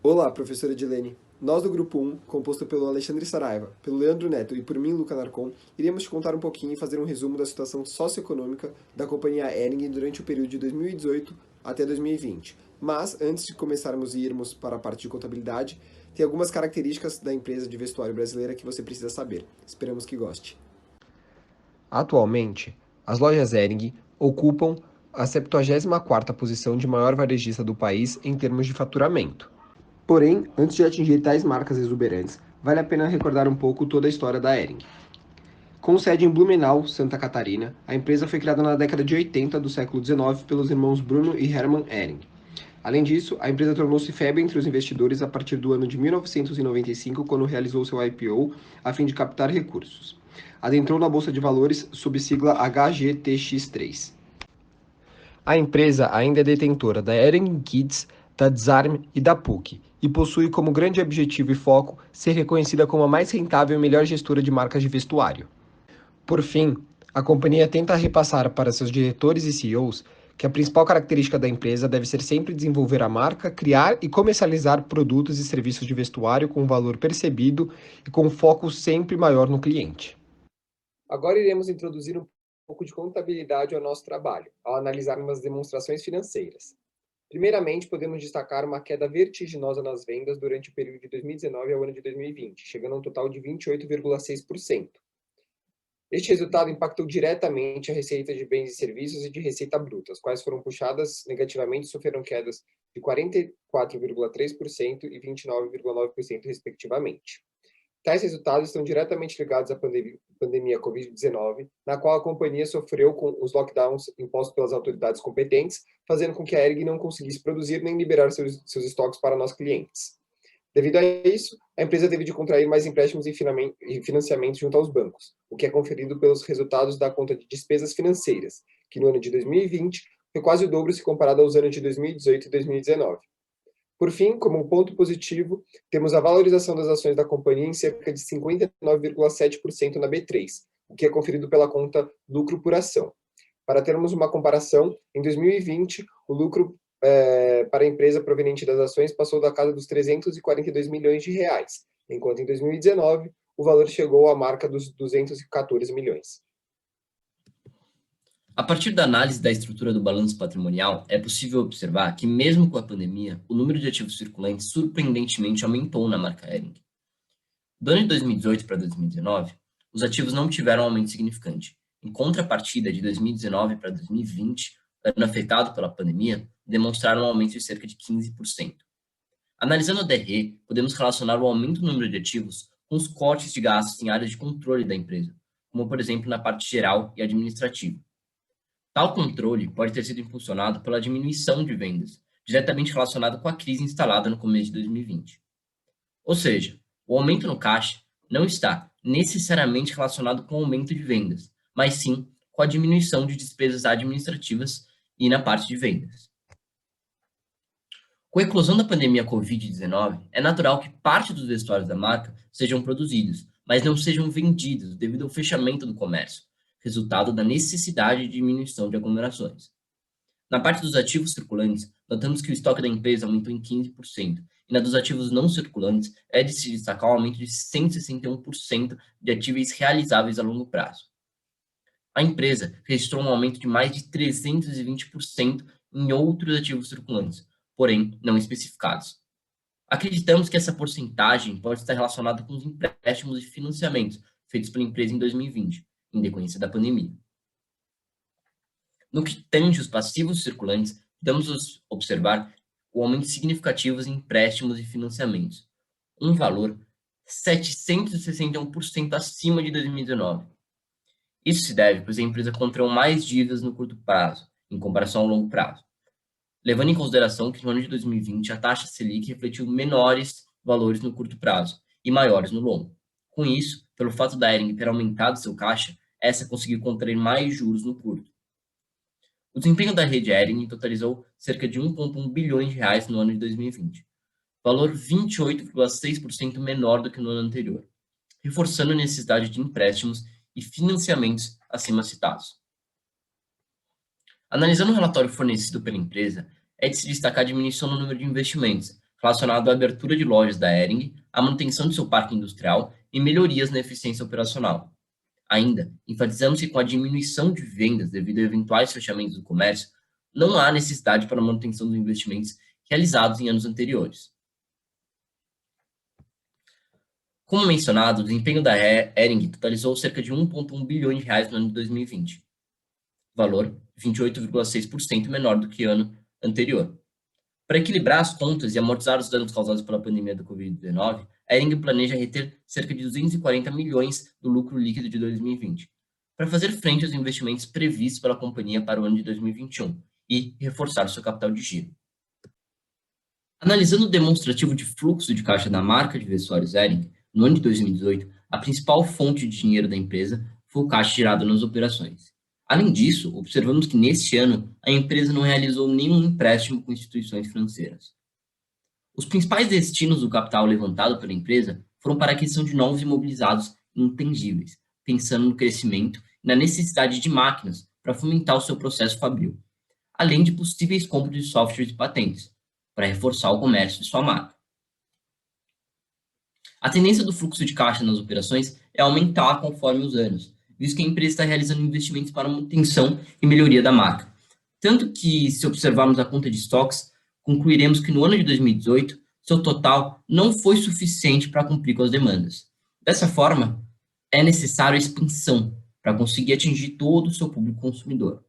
Olá, professora Edilene. Nós do Grupo 1, composto pelo Alexandre Saraiva, pelo Leandro Neto e por mim, Luca Narcon, iríamos te contar um pouquinho e fazer um resumo da situação socioeconômica da companhia Hering durante o período de 2018 até 2020. Mas, antes de começarmos e irmos para a parte de contabilidade, tem algumas características da empresa de vestuário brasileira que você precisa saber. Esperamos que goste. Atualmente, as lojas Hering ocupam a 74ª posição de maior varejista do país em termos de faturamento. Porém, antes de atingir tais marcas exuberantes, vale a pena recordar um pouco toda a história da Hering. Com sede em Blumenau, Santa Catarina, a empresa foi criada na década de 80 do século XIX pelos irmãos Bruno e Hermann Hering. Além disso, a empresa tornou-se febre entre os investidores a partir do ano de 1995, quando realizou seu IPO a fim de captar recursos. Adentrou na bolsa de valores sob sigla HGTX3. A empresa ainda é detentora da Hering Kids, da Disarm e da PUC, e possui como grande objetivo e foco ser reconhecida como a mais rentável e melhor gestora de marcas de vestuário. Por fim, a companhia tenta repassar para seus diretores e CEOs que a principal característica da empresa deve ser sempre desenvolver a marca, criar e comercializar produtos e serviços de vestuário com valor percebido e com foco sempre maior no cliente. Agora iremos introduzir um pouco de contabilidade ao nosso trabalho, ao analisarmos as demonstrações financeiras. Primeiramente, podemos destacar uma queda vertiginosa nas vendas durante o período de 2019 ao ano de 2020, chegando a um total de 28,6%. Este resultado impactou diretamente a receita de bens e serviços e de receita bruta, as quais foram puxadas negativamente e sofreram quedas de 44,3% e 29,9%, respectivamente. Tais resultados estão diretamente ligados à pandemia Covid-19, na qual a companhia sofreu com os lockdowns impostos pelas autoridades competentes, fazendo com que a Hering não conseguisse produzir nem liberar seus estoques para nossos clientes. Devido a isso, a empresa teve de contrair mais empréstimos e financiamentos junto aos bancos, o que é conferido pelos resultados da conta de despesas financeiras, que no ano de 2020 foi quase o dobro se comparado aos anos de 2018 e 2019. Por fim, como um ponto positivo, temos a valorização das ações da companhia em cerca de 59,7% na B3, o que é conferido pela conta lucro por ação. Para termos uma comparação, em 2020, o lucro para a empresa proveniente das ações passou da casa dos 342 milhões de reais, enquanto em 2019 o valor chegou à marca dos 214 milhões. A partir da análise da estrutura do balanço patrimonial, é possível observar que, mesmo com a pandemia, o número de ativos circulantes surpreendentemente aumentou na marca Hering. Do ano de 2018 para 2019, os ativos não tiveram um aumento significante. Em contrapartida, de 2019 para 2020, ano afetado pela pandemia, demonstraram um aumento de cerca de 15%. Analisando a DRE, podemos relacionar o aumento do número de ativos com os cortes de gastos em áreas de controle da empresa, como, por exemplo, na parte geral e administrativa. Tal controle pode ter sido impulsionado pela diminuição de vendas, diretamente relacionado com a crise instalada no começo de 2020. Ou seja, o aumento no caixa não está necessariamente relacionado com o aumento de vendas, mas sim com a diminuição de despesas administrativas e na parte de vendas. Com a eclosão da pandemia Covid-19, é natural que parte dos vestuários da marca sejam produzidos, mas não sejam vendidos devido ao fechamento do comércio, resultado da necessidade de diminuição de aglomerações. Na parte dos ativos circulantes, notamos que o estoque da empresa aumentou em 15%, e na dos ativos não circulantes é de se destacar o aumento de 161% de ativos realizáveis a longo prazo. A empresa registrou um aumento de mais de 320% em outros ativos circulantes, porém não especificados. Acreditamos que essa porcentagem pode estar relacionada com os empréstimos e financiamentos feitos pela empresa em 2020, em decorrência da pandemia. No que tange os passivos circulantes, podemos observar o aumento significativo em empréstimos e financiamentos, um valor 761% acima de 2019. Isso se deve pois a empresa contraiu mais dívidas no curto prazo, em comparação ao longo prazo, levando em consideração que no ano de 2020 a taxa Selic refletiu menores valores no curto prazo e maiores no longo. Com isso, pelo fato da Hering ter aumentado seu caixa, essa conseguiu contrair mais juros no curto. O desempenho da rede Hering totalizou cerca de 1,1 bilhões de reais no ano de 2020, valor 28,6% menor do que no ano anterior, reforçando a necessidade de empréstimos e financiamentos acima citados. Analisando o relatório fornecido pela empresa, é de se destacar a diminuição no número de investimentos, relacionado à abertura de lojas da Hering, à manutenção de seu parque industrial e melhorias na eficiência operacional. Ainda, enfatizamos que com a diminuição de vendas devido a eventuais fechamentos do comércio, não há necessidade para a manutenção dos investimentos realizados em anos anteriores. Como mencionado, o desempenho da Hering totalizou cerca de 1,1 bilhões de reais no ano de 2020, valor 28,6% menor do que o ano anterior. Para equilibrar as contas e amortizar os danos causados pela pandemia da Covid-19, a Hering planeja reter cerca de 240 milhões do lucro líquido de 2020, para fazer frente aos investimentos previstos pela companhia para o ano de 2021 e reforçar seu capital de giro. Analisando o demonstrativo de fluxo de caixa da marca de vestuários Hering, no ano de 2018, a principal fonte de dinheiro da empresa foi o caixa gerado nas operações. Além disso, observamos que neste ano a empresa não realizou nenhum empréstimo com instituições financeiras. Os principais destinos do capital levantado pela empresa foram para a aquisição de novos imobilizados intangíveis, pensando no crescimento e na necessidade de máquinas para fomentar o seu processo fabril, além de possíveis compras de softwares e patentes, para reforçar o comércio de sua marca. A tendência do fluxo de caixa nas operações é aumentar conforme os anos, visto que a empresa está realizando investimentos para manutenção e melhoria da marca. Tanto que, se observarmos a conta de estoques, concluiremos que no ano de 2018, seu total não foi suficiente para cumprir com as demandas. Dessa forma, é necessário a expansão para conseguir atingir todo o seu público consumidor.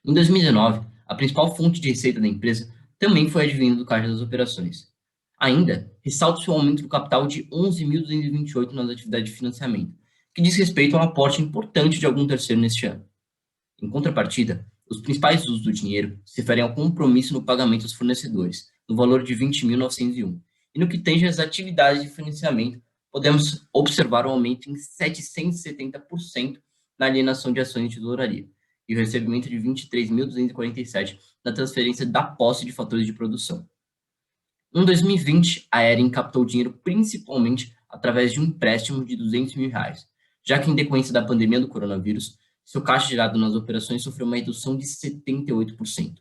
Em 2019, a principal fonte de receita da empresa também foi advindo do caixa das operações. Ainda, ressalta-se o aumento do capital de 11.228 nas atividades de financiamento, que diz respeito a um aporte importante de algum terceiro neste ano. Em contrapartida, os principais usos do dinheiro se referem ao compromisso no pagamento aos fornecedores, no valor de 20.901. E no que tange às atividades de financiamento, podemos observar um aumento em 770% na alienação de ações de tesouraria e o recebimento de 23.247 na transferência da posse de fatores de produção. Em 2020, a Hering captou dinheiro principalmente através de um empréstimo de R$200 mil, já que em decorrência da pandemia do coronavírus, seu caixa gerado nas operações sofreu uma redução de 78%.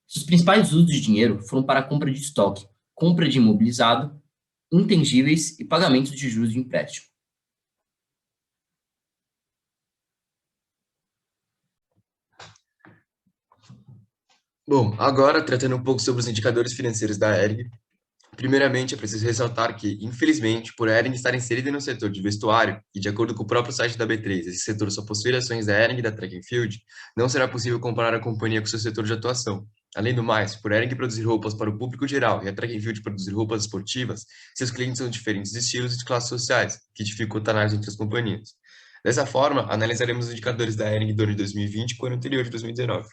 Seus principais usos de dinheiro foram para a compra de estoque, compra de imobilizado, intangíveis e pagamentos de juros de empréstimo. Bom, agora tratando um pouco sobre os indicadores financeiros da Hering, primeiramente é preciso ressaltar que, infelizmente, por a Hering estar inserida no setor de vestuário, e de acordo com o próprio site da B3, esse setor só possui ações da Hering e da Track and Field, não será possível comparar a companhia com seu setor de atuação. Além do mais, por a Hering produzir roupas para o público geral e a Track and Field produzir roupas esportivas, seus clientes são diferentes estilos e de classes sociais, que dificulta a análise entre as companhias. Dessa forma, analisaremos os indicadores da Hering do ano de 2020 com o ano anterior de 2019.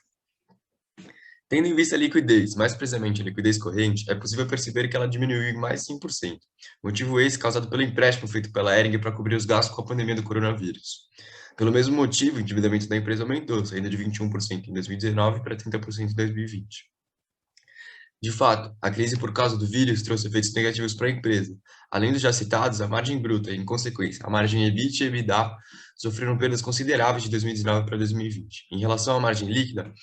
Tendo em vista a liquidez, mais precisamente a liquidez corrente, é possível perceber que ela diminuiu em mais 5%, motivo esse causado pelo empréstimo feito pela Hering para cobrir os gastos com a pandemia do coronavírus. Pelo mesmo motivo, o endividamento da empresa aumentou, saindo de 21% em 2019 para 30% em 2020. De fato, a crise por causa do vírus trouxe efeitos negativos para a empresa. Além dos já citados, a margem bruta e, em consequência, a margem EBIT e EBITDA sofreram perdas consideráveis de 2019 para 2020. Em relação à margem líquida,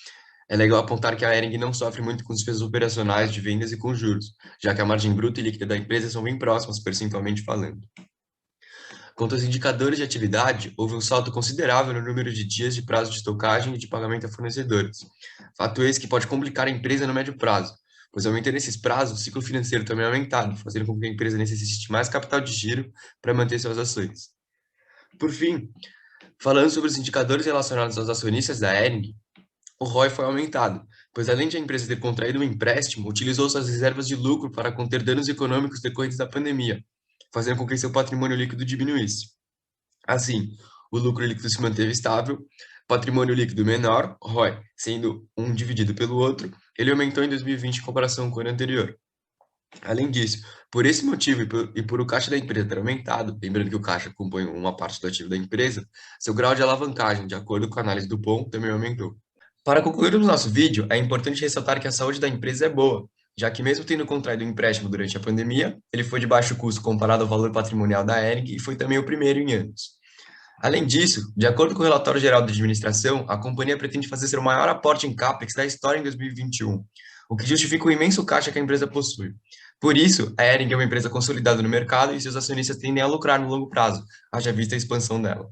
é legal apontar que a Hering não sofre muito com despesas operacionais de vendas e com juros, já que a margem bruta e líquida da empresa são bem próximas, percentualmente falando. Quanto aos indicadores de atividade, houve um salto considerável no número de dias de prazo de estocagem e de pagamento a fornecedores. Fato esse que pode complicar a empresa no médio prazo, pois aumentando esses prazos, o ciclo financeiro também é aumentado, fazendo com que a empresa necessite mais capital de giro para manter suas ações. Por fim, falando sobre os indicadores relacionados aos acionistas da Hering, o ROI foi aumentado, pois além de a empresa ter contraído um empréstimo, utilizou suas reservas de lucro para conter danos econômicos decorrentes da pandemia, fazendo com que seu patrimônio líquido diminuísse. Assim, o lucro líquido se manteve estável, patrimônio líquido menor, ROI, sendo um dividido pelo outro, ele aumentou em 2020 em comparação com o ano anterior. Além disso, por esse motivo e por o caixa da empresa ter aumentado, lembrando que o caixa compõe uma parte do ativo da empresa, seu grau de alavancagem, de acordo com a análise do POM, também aumentou. Para concluirmos nosso vídeo, é importante ressaltar que a saúde da empresa é boa, já que mesmo tendo contraído um empréstimo durante a pandemia, ele foi de baixo custo comparado ao valor patrimonial da Hering e foi também o primeiro em anos. Além disso, de acordo com o relatório geral da administração, a companhia pretende fazer seu maior aporte em CAPEX da história em 2021, o que justifica o imenso caixa que a empresa possui. Por isso, a Hering é uma empresa consolidada no mercado e seus acionistas tendem a lucrar no longo prazo, haja vista a expansão dela.